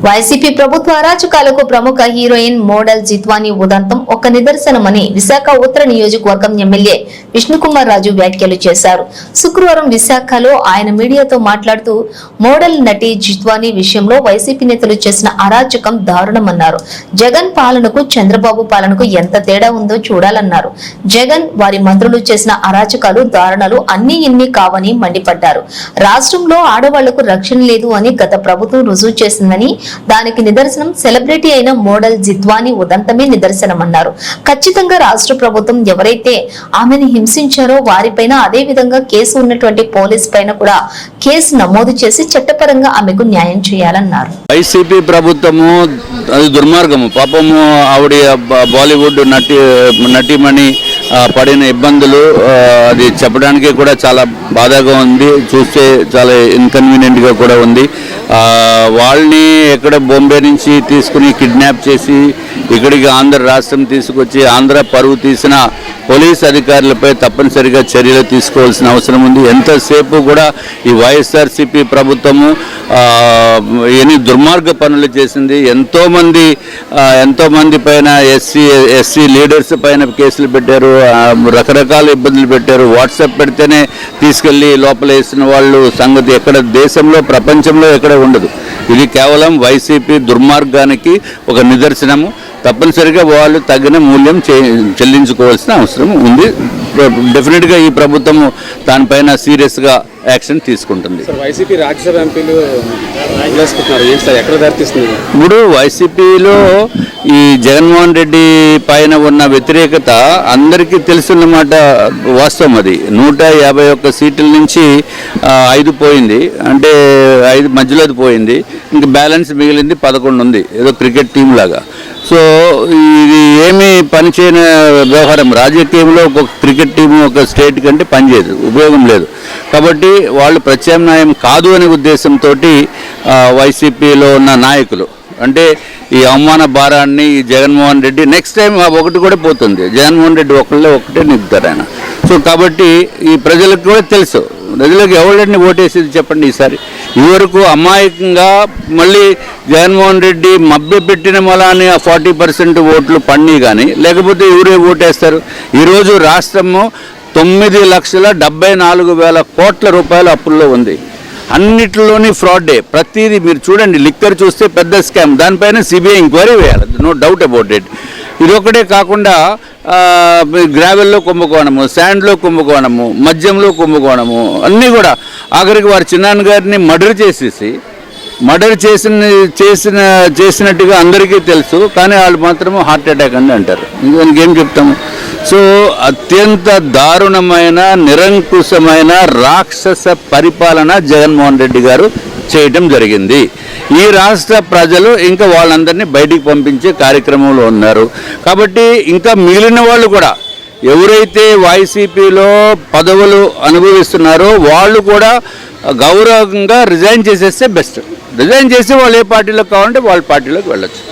YCP ప్రభుత్వ అరాచకాలకు ప్రముఖ హీరోయిన్ మోడల్ జిత్వానీ ఉదంతం ఒక నిదర్శనమని విశాఖ ఉత్తర నియోజకవర్గం ఎమ్మెల్యే విష్ణుకుమార్ రాజు వ్యాఖ్యలు చేశారు. శుక్రవారం విశాఖలో ఆయన మీడియాతో మాట్లాడుతూ మోడల్ నటి జిత్వానీ విషయంలో వైసీపీ నేతలు చేసిన అరాచకం దారుణమన్నారు. జగన్ పాలనకు చంద్రబాబు పాలనకు ఎంత తేడా ఉందో చూడాలన్నారు. జగన్ వారి మంత్రులు చేసిన అరాచకాలు దారుణాలు అన్ని ఇన్ని కావని మండిపడ్డారు. రాష్ట్రంలో ఆడవాళ్లకు రక్షణ లేదు అని గత ప్రభుత్వం రుజువు చేసిందని, దానికి నిదర్శనం సెలబ్రిటీ అయిన మోడల్ జిత్వానీ ఉదంతమే నిదర్శనమన్నారు. ఖచ్చితంగా రాష్ట్ర ప్రభుత్వం ఎవరైతే ఆమెను హింసించారో వారిపైన అదే విధంగా కేసు ఉన్నటువంటి పోలీస్ పైన కూడా కేసు నమోదు చేసి చట్టపరంగా ఆమెకు న్యాయం చేయాలన్నారు. వైసీపీ ప్రభుత్వము అది దుర్మార్గము. పాపము ఆవిడ బాలీవుడ్ నటిమణి పడిన ఇబ్బందులు అది చెప్పడానికి కూడా చాలా బాధగా ఉంది. చూస్తే చాలా ఇన్కన్వీనియంట్ గా కూడా ఉంది. వాళ్ళని ఎక్కడ బాంబే నుంచి తీసుకుని కిడ్నాప్ చేసి ఇక్కడికి ఆంధ్ర రాష్ట్రం తీసుకొచ్చి ఆంధ్ర పరువు తీసిన పోలీస్ అధికారులపై తప్పనిసరిగా చర్యలు తీసుకోవాల్సిన అవసరం ఉంది. ఎంతసేపు కూడా ఈ వైఎస్ఆర్సీపీ ప్రభుత్వము ఎన్ని దుర్మార్గ పనులు చేసింది. ఎంతోమంది పైన ఎస్సీ లీడర్స్ పైన కేసులు పెట్టారు, రకరకాల ఇబ్బందులు పెట్టారు. వాట్సాప్ పెడితేనే తీసుకెళ్లి లోపల వేసిన వాళ్ళు సంగతి ఎక్కడ దేశంలో ప్రపంచంలో ఎక్కడ ఉండదు. ఇది కేవలం వైసీపీ దుర్మార్గానికి ఒక నిదర్శనము. తప్పనిసరిగా వాళ్ళు తగిన మూల్యం చెల్లించుకోవాల్సిన అవసరం ఉంది. డెఫినెట్గా ఈ ప్రభుత్వము దానిపైన సీరియస్గా యాక్షన్ తీసుకుంటుంది. వైసీపీ రాజ్యసభ ఎంపీలు ఎక్కడ దారితీస్తుంది? ఇప్పుడు వైసీపీలో ఈ జగన్మోహన్ రెడ్డి పైన ఉన్న వ్యతిరేకత అందరికీ తెలుసున్నమాట వాస్తవం. అది 151 సీట్ల నుంచి 5 పోయింది, అంటే 5 మధ్యలోది పోయింది. ఇంకా బ్యాలెన్స్ మిగిలింది 11 ఉంది, ఏదో క్రికెట్ టీం లాగా. సో ఇది ఏమీ పనిచేయని వ్యవహారం. రాజకీయంలో ఒక క్రికెట్ టీం ఒక స్టేట్ కంటే పనిచేయదు, ఉపయోగం లేదు. కాబట్టి వాళ్ళు ప్రత్యామ్నాయం కాదు అనే ఉద్దేశంతో వైసీపీలో ఉన్న నాయకులు అంటే ఈ అవమాన భారాన్ని ఈ జగన్మోహన్ రెడ్డి నెక్స్ట్ టైం ఒకటి కూడా పోతుంది. జగన్మోహన్ రెడ్డి ఒకటే నిగుతారు ఆయన. సో కాబట్టి ఈ ప్రజలకు కూడా తెలుసు, ప్రజలకు ఎవరిని ఓటేసేది చెప్పండి. ఈసారి ఇదివరకు అమాయకంగా మళ్ళీ జగన్మోహన్ రెడ్డి మభ్యపెట్టిన మలాని 40% ఓట్లు పడినాయి, కానీ లేకపోతే ఎవరే ఓటేస్తారు. ఈరోజు రాష్ట్రము 9,74,000 కోట్ల రూపాయల అప్పుల్లో ఉంది. అన్నిటిలోని ఫ్రాడే. ప్రతిదీ మీరు చూడండి, లిక్కర్ చూస్తే పెద్ద స్కామ్, దానిపైన సిబిఐ ఎంక్వైరీ వేయాలి, నో డౌట్ అబౌట్ ఇట్. ఇదొకటే కాకుండా గ్రావెల్లో కుంభకోణము, శాండ్లో కుంభకోణము, మద్యంలో కుంభకోణము, అన్నీ కూడా ఆఖరికి వారి చిన్నాన్న గారిని మర్డర్ చేసినట్టుగా అందరికీ తెలుసు, కానీ వాళ్ళు మాత్రము హార్ట్ అటాక్ అని అంటారు. దానికి ఏం చెప్తాము? సో అత్యంత దారుణమైన నిరంకుశమైన రాక్షస పరిపాలన జగన్మోహన్ రెడ్డి గారు చేయటం జరిగింది. ఈ రాష్ట్ర ప్రజలు ఇంకా వాళ్ళందరినీ బయటికి పంపించే కార్యక్రమంలో ఉన్నారు. కాబట్టి ఇంకా మిగిలిన వాళ్ళు కూడా ఎవరైతే వైసీపీలో పదవులు అనుభవిస్తున్నారో వాళ్ళు కూడా గౌరవంగా రిజైన్ చేసేస్తే బెస్ట్. రిజైన్ చేసి వాళ్ళు ఏ పార్టీలోకి కావాలంటే వాళ్ళ పార్టీలోకి వెళ్ళొచ్చు.